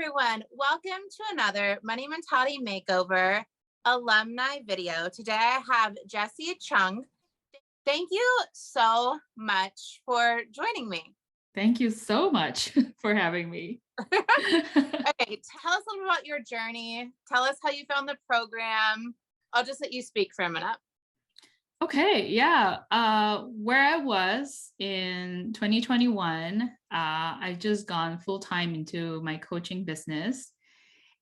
everyone. Welcome to another Money Mentality Makeover alumni video. Today I have Jessie and Chiang. Thank you so much for joining me. Thank you so much for having me. Okay, tell us a little about your journey. Tell us how you found the program. I'll just let you speak for a minute. Okay, yeah. Where I was in 2021, I just gone full time into my coaching business,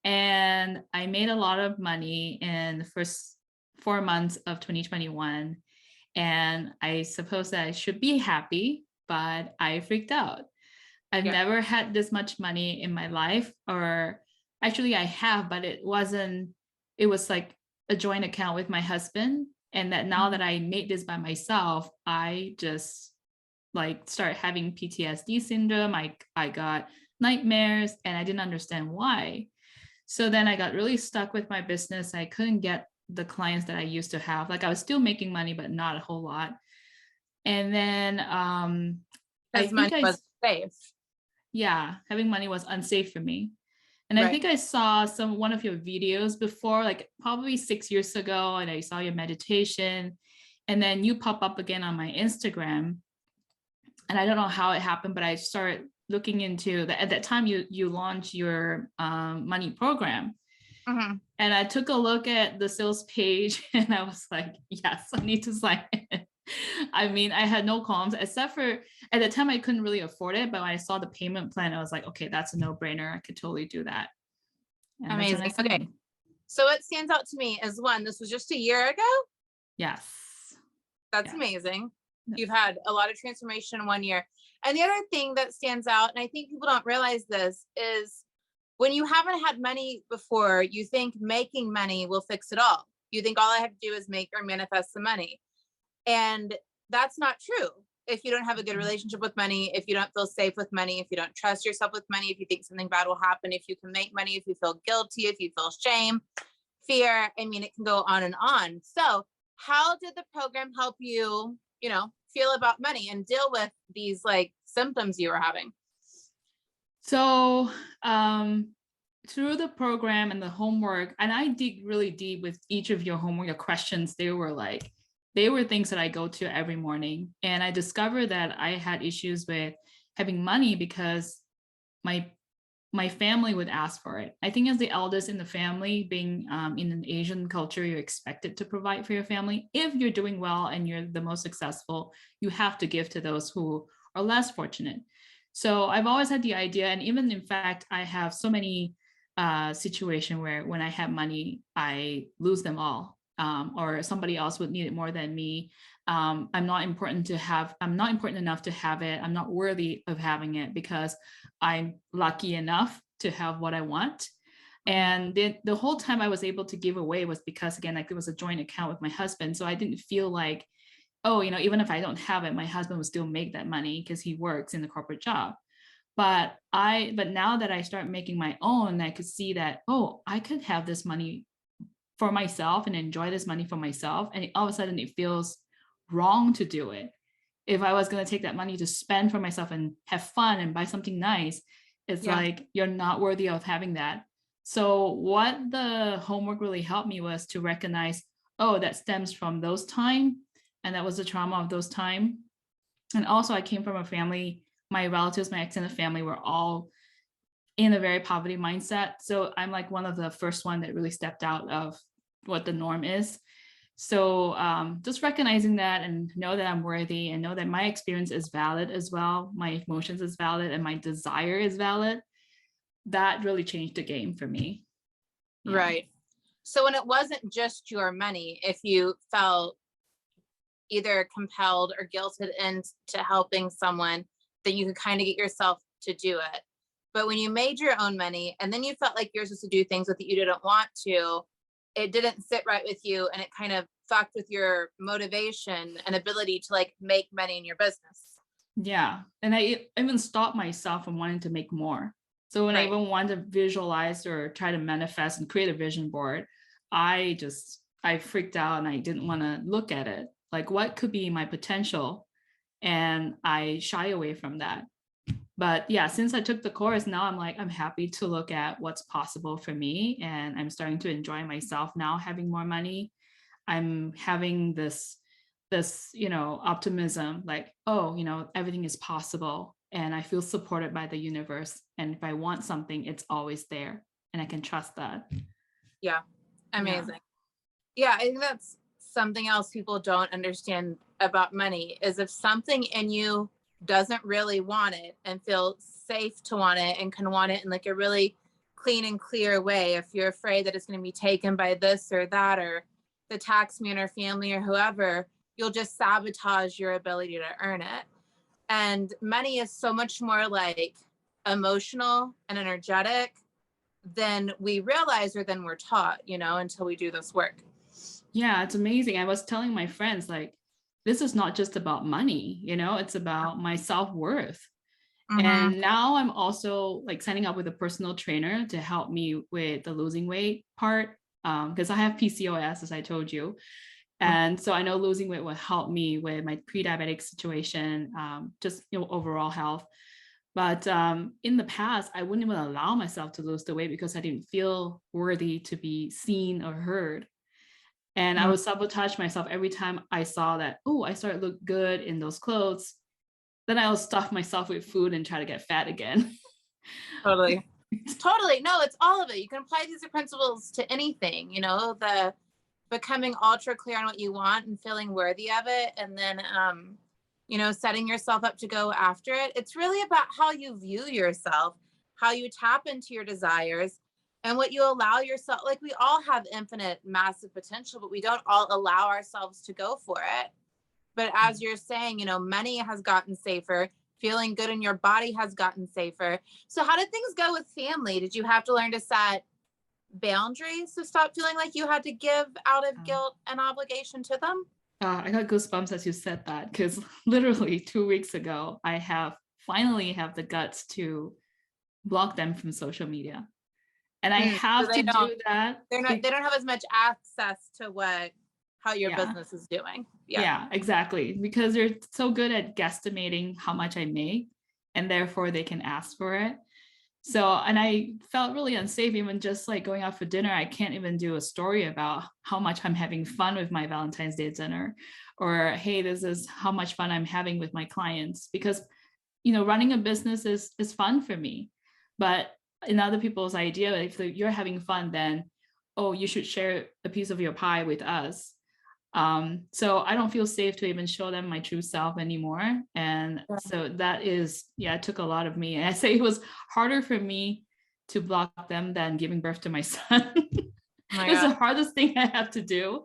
and I made a lot of money in the first 4 months of 2021. And I suppose that I should be happy, but I freaked out. I've Yeah. never had this much money in my life, or actually I have, but it was like a joint account with my husband. And that now that I made this by myself, I just like start having PTSD syndrome. I got nightmares and I didn't understand why. So then I got really stuck with my business. I couldn't get the clients that I used to have. Like I was still making money, but not a whole lot. And then I Because think money was safe. yeah, having money was unsafe for me. And I Right. think I saw one of your videos before, like probably 6 years ago, and I saw your meditation, and then you pop up again on my Instagram. And I don't know how it happened, but I started looking into that. At that time, you launched your money program. Mhm. And I took a look at the sales page and I was like, yes, I need to sign it. I mean, I had no qualms except for at the time I couldn't really afford it. But when I saw the payment plan, I was like, okay, that's a no-brainer. I could totally do that. And that's when I Amazing. signed. Okay. So what stands out to me is one, this was just a year ago. Yes. That's Yes. amazing. Yes. You've had a lot of transformation in 1 year. And the other thing that stands out, and I think people don't realize this, is when you haven't had money before, you think making money will fix it all. You think all I have to do is make or manifest the money. And that's not true. If you don't have a good relationship with money, if you don't feel safe with money, if you don't trust yourself with money, if you think something bad will happen, if you can make money, if you feel guilty, if you feel shame, fear, I mean, it can go on and on. So how did the program help you, feel about money and deal with these like symptoms you were having? So through the program and the homework, and I dig really deep with each of your homework, your questions, they were things that I go to every morning. And I discovered that I had issues with having money because my family would ask for it. I think as the eldest in the family, being in an Asian culture, you're expected to provide for your family. If you're doing well and you're the most successful, you have to give to those who are less fortunate. So I've always had the idea, and even in fact, I have so many situations where when I have money, I lose them all, or somebody else would need it more than me. I'm not important enough to have it. I'm not worthy of having it because I'm lucky enough to have what I want. And the whole time I was able to give away was because, again, like it was a joint account with my husband. So I didn't feel like, oh, even if I don't have it, my husband will still make that money because he works in the corporate job. But now that I start making my own, I could see that, oh, I could have this money for myself and enjoy this money for myself. And all of a sudden it feels wrong to do it. If I was going to take that money to spend for myself and have fun and buy something nice, it's like, you're not worthy of having that. So what the homework really helped me was to recognize, oh, that stems from those time. And that was the trauma of those time. And also I came from a family, my relatives, my extended family were all in a very poverty mindset. So I'm like one of the first one that really stepped out of what the norm is. So just recognizing that and know that I'm worthy and know that my experience is valid as well. My emotions is valid and my desire is valid. That really changed the game for me. Yeah. Right. So when it wasn't just your money, if you felt either compelled or guilted into helping someone, then you could kind of get yourself to do it. But when you made your own money and then you felt like you're supposed to do things that you didn't want to, it didn't sit right with you and it kind of fucked with your motivation and ability to like make money in your business. Yeah. And I even stopped myself from wanting to make more. So when I even wanted to visualize or try to manifest and create a vision board, I freaked out and I didn't want to look at it. Like what could be my potential? And I shy away from that. But yeah, since I took the course, now I'm like, I'm happy to look at what's possible for me. And I'm starting to enjoy myself now having more money. I'm having this, optimism, like, oh, everything is possible. And I feel supported by the universe. And if I want something, it's always there. And I can trust that. Yeah. Yeah. Amazing. Yeah, I think that's something else people don't understand about money is if something in you doesn't really want it and feel safe to want it and can want it in like a really clean and clear way, if you're afraid that it's going to be taken by this or that or the tax man or family or whoever, you'll just sabotage your ability to earn it. And money is so much more like emotional and energetic than we realize or than we're taught, until we do this work. Yeah, it's amazing. I was telling my friends, like, this is not just about money, it's about my self-worth. Mm-hmm. And now I'm also like signing up with a personal trainer to help me with the losing weight part, because I have PCOS, as I told you. And so I know losing weight will help me with my pre-diabetic situation, just overall health. But in the past, I wouldn't even allow myself to lose the weight because I didn't feel worthy to be seen or heard. And I would sabotage myself every time I saw that, oh, I started to look good in those clothes. Then I'll stuff myself with food and try to get fat again. Totally. Totally. No, it's all of it. You can apply these principles to anything, the becoming ultra clear on what you want and feeling worthy of it. And then, setting yourself up to go after it. It's really about how you view yourself, how you tap into your desires and what you allow yourself. Like we all have infinite, massive potential, but we don't all allow ourselves to go for it. But as you're saying, money has gotten safer. Feeling good in your body has gotten safer. So how did things go with family? Did you have to learn to set boundaries to stop feeling like you had to give out of guilt and obligation to them? I got goosebumps as you said that, because literally 2 weeks ago, I finally have the guts to block them from social media. And I have So to do that. They don't have as much access to how your business is doing. Yeah, exactly. Because they're so good at guesstimating how much I make, and therefore they can ask for it. So, and I felt really unsafe, even just like going out for dinner. I can't even do a story about how much I'm having fun with my Valentine's Day dinner, or hey, this is how much fun I'm having with my clients, because running a business is fun for me. But in other people's idea, if you're having fun, then oh, you should share a piece of your pie with us. So I don't feel safe to even show them my true self anymore. And so that is, it took a lot of me. And I say it was harder for me to block them than giving birth to my son. It's the hardest thing I have to do.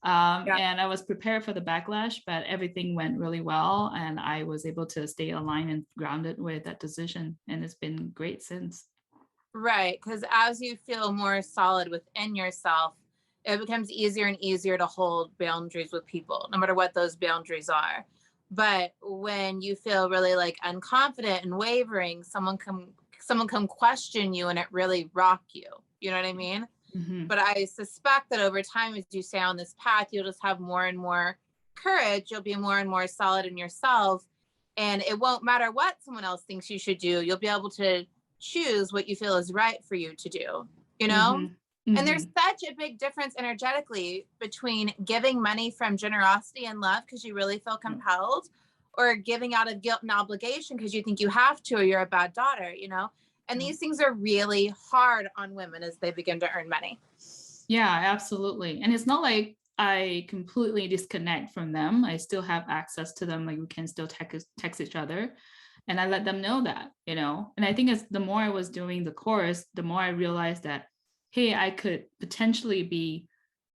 And I was prepared for the backlash, but everything went really well. And I was able to stay aligned and grounded with that decision. And it's been great since. Right. Because as you feel more solid within yourself, it becomes easier and easier to hold boundaries with people, no matter what those boundaries are. But when you feel really like unconfident and wavering, someone come question you and it really rock you. You know what I mean? Mm-hmm. But I suspect that over time, as you stay on this path, you'll just have more and more courage. You'll be more and more solid in yourself. And it won't matter what someone else thinks you should do. You'll be able to choose what you feel is right for you to do, Mm-hmm. And there's such a big difference energetically between giving money from generosity and love because you really feel compelled, or giving out of guilt and obligation because you think you have to, or you're a bad daughter, And these things are really hard on women as they begin to earn money. Yeah, absolutely. And it's not like I completely disconnect from them. I still have access to them. Like we can still text each other. And I let them know that, And I think as the more I was doing the course, the more I realized that, hey, I could potentially be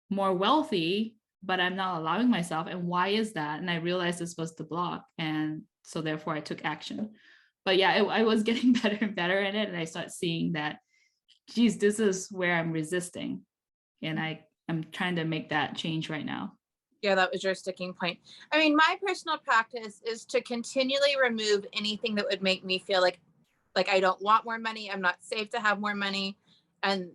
more wealthy, but I'm not allowing myself. And why is that? And I realized this was the block. And so therefore I took action. But yeah, I was getting better and better at it. And I started seeing that, geez, this is where I'm resisting. And I'm trying to make that change right now. Yeah, that was your sticking point. I mean, my personal practice is to continually remove anything that would make me feel like I don't want more money. I'm not safe to have more money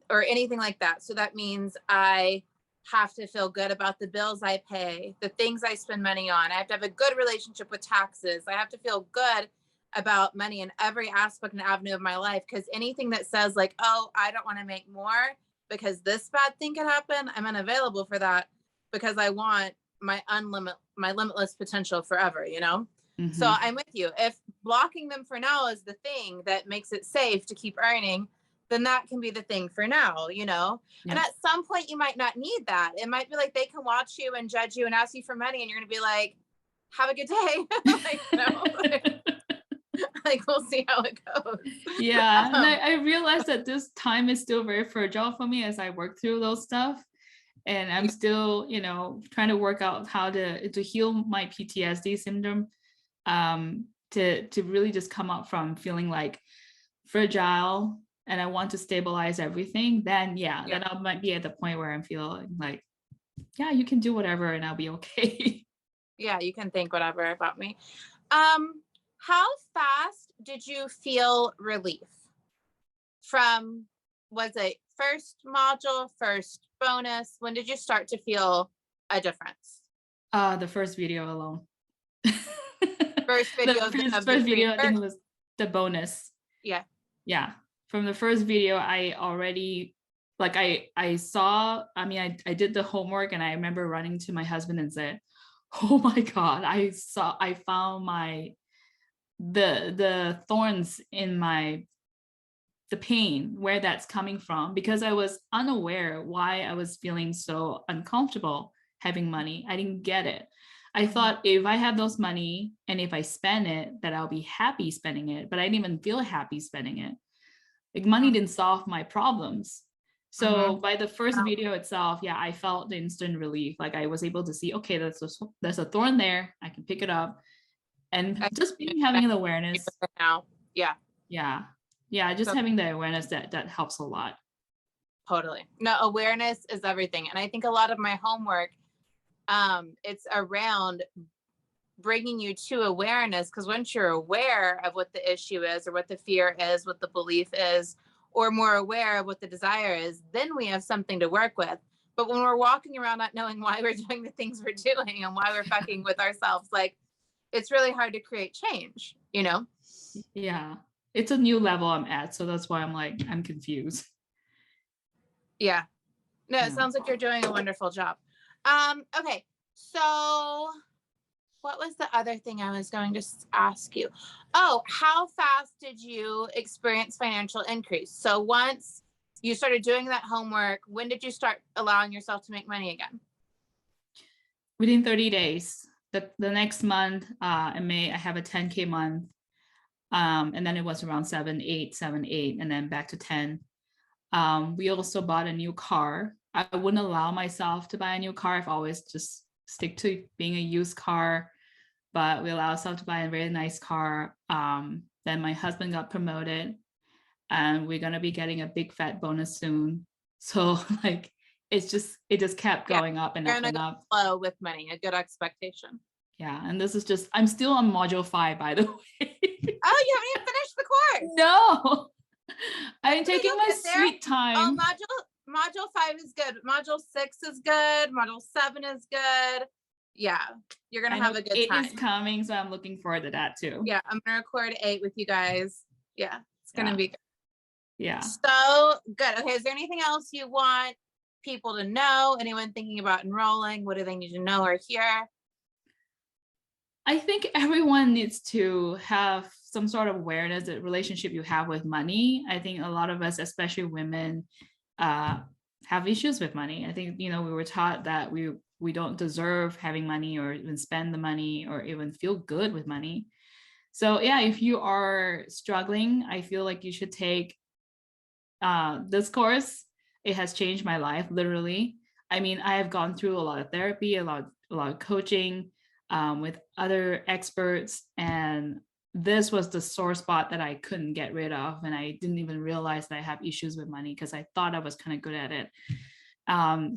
or anything like that. So that means I have to feel good about the bills I pay, the things I spend money on. I have to have a good relationship with taxes. I have to feel good about money in every aspect and avenue of my life. Because anything that says like, oh, I don't want to make more because this bad thing could happen, I'm unavailable for that, because I want my limitless potential forever, you know? So Mhm. I'm with you. If blocking them for now is the thing that makes it safe to keep earning, then that can be the thing for now, you know? And Yeah. at some point you might not need that. It might be like they can watch you and judge you and ask you for money and you're gonna be like, have a good day. Like, you know, like we'll see how it goes. Yeah, and Um, I realized that this time is still very fragile for me as I work through those stuff. And I'm still, you know, trying to work out how to heal my PTSD syndrome, to really just come up from feeling like fragile and I want to stabilize everything. Then yeah, yeah. then I might be at the point where I'm feeling like, yeah, you can do whatever and I'll be okay. Yeah, you can think whatever about me. How fast did you feel relief from, was it first module, first bonus? When did you start to feel a difference? The first video alone. First video The first, of the first free video, I think it was the bonus. yeah. Yeah, from the first video I already, like, I saw, I mean, I did the homework and I remember running to my husband and said, oh my god, I found my the thorns in my, the pain, where that's coming from, because I was unaware why I was feeling so uncomfortable having money. I didn't get it. I thought if I have those money and if I spend it, that I'll be happy spending it, but I didn't even feel happy spending it. Like money didn't solve my problems. So Mm-hmm. by the first video itself, yeah, I felt the instant relief. Like I was able to see, okay, there's a thorn there. I can pick it up, and just being having an awareness. Now, yeah, Yeah, yeah, just so having the awareness that helps a lot. totally. No, awareness is everything, and I think a lot of my homework, it's around bringing you to awareness, because once you're aware of what the issue is or what the fear is, what the belief is, or more aware of what the desire is, then we have something to work with. But when we're walking around not knowing why we're doing the things we're doing and why we're fucking with ourselves, like it's really hard to create change, you know? Yeah, it's a new level I'm at, so that's why I'm like, I'm confused. Yeah. No, it Yeah. sounds like you're doing a wonderful job. Okay. So what was the other thing I was going to ask you? Oh, how fast did you experience financial increase? So once you started doing that homework, when did you start allowing yourself to make money again? Within 30 days. The next month, in May, I have a 10K month. And then it was around 7, 8, and then back to 10. We also bought a new car. I wouldn't allow myself to buy a new car. I've always just stick to being a used car, but we allow ourselves to buy a very nice car. Then my husband got promoted and we're going to be getting a big fat bonus soon. So like, it just kept Yeah, going up and you're up in a and good up. flow with money, a good expectation. Yeah. And this is just, I'm still on module 5, by the way. Oh, you haven't even finished the course. No, I'm Okay, taking you'll my get there. sweet Oh, time. module 5 is good. Module 6 is good. Module 7 is good. Yeah, you're gonna I have know a good 8 is time. coming, so I'm looking forward to that too. Yeah, I'm gonna record 8 with you guys. Yeah, it's gonna Yeah. be good. Yeah. So good. Okay, is there anything else you want people to know? Anyone thinking about enrolling? What do they need to know or hear? I think everyone needs to have some sort of awareness that relationship you have with money. I think a lot of us, especially women, have issues with money. I think, you know, we were taught that we don't deserve having money or even spend the money or even feel good with money. So yeah, if you are struggling, I feel like you should take this course. It has changed my life, literally. I mean, I have gone through a lot of therapy, a lot of coaching, with other experts, and this was the sore spot that I couldn't get rid of, and I didn't even realize that I have issues with money because I thought I was kind of good at it.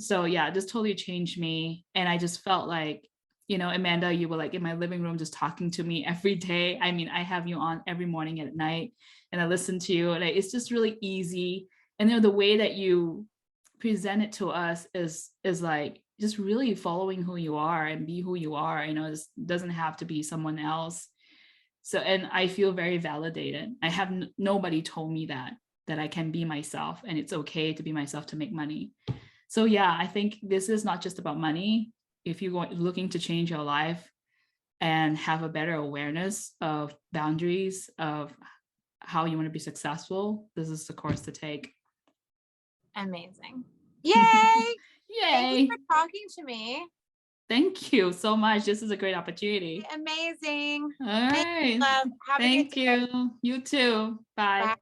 So yeah, this totally changed me, and I just felt like, you know, Amanda, you were like in my living room just talking to me every day. I mean, I have you on every morning and at night, and I listen to you, and it's just really easy. And you know, the way that you present it to us is like just really following who you are and be who you are. You know, it doesn't have to be someone else. So, and I feel very validated. I have nobody told me that I can be myself and it's okay to be myself to make money. So yeah, I think this is not just about money. If you're looking to change your life and have a better awareness of boundaries, of how you want to be successful, this is the course to take. Amazing. Yay! Thank you Yay. for talking to me. Thank you so much. This is a great opportunity. Amazing. All right. Thank you, love. Have a good Thank day. you. You too. Bye. Bye.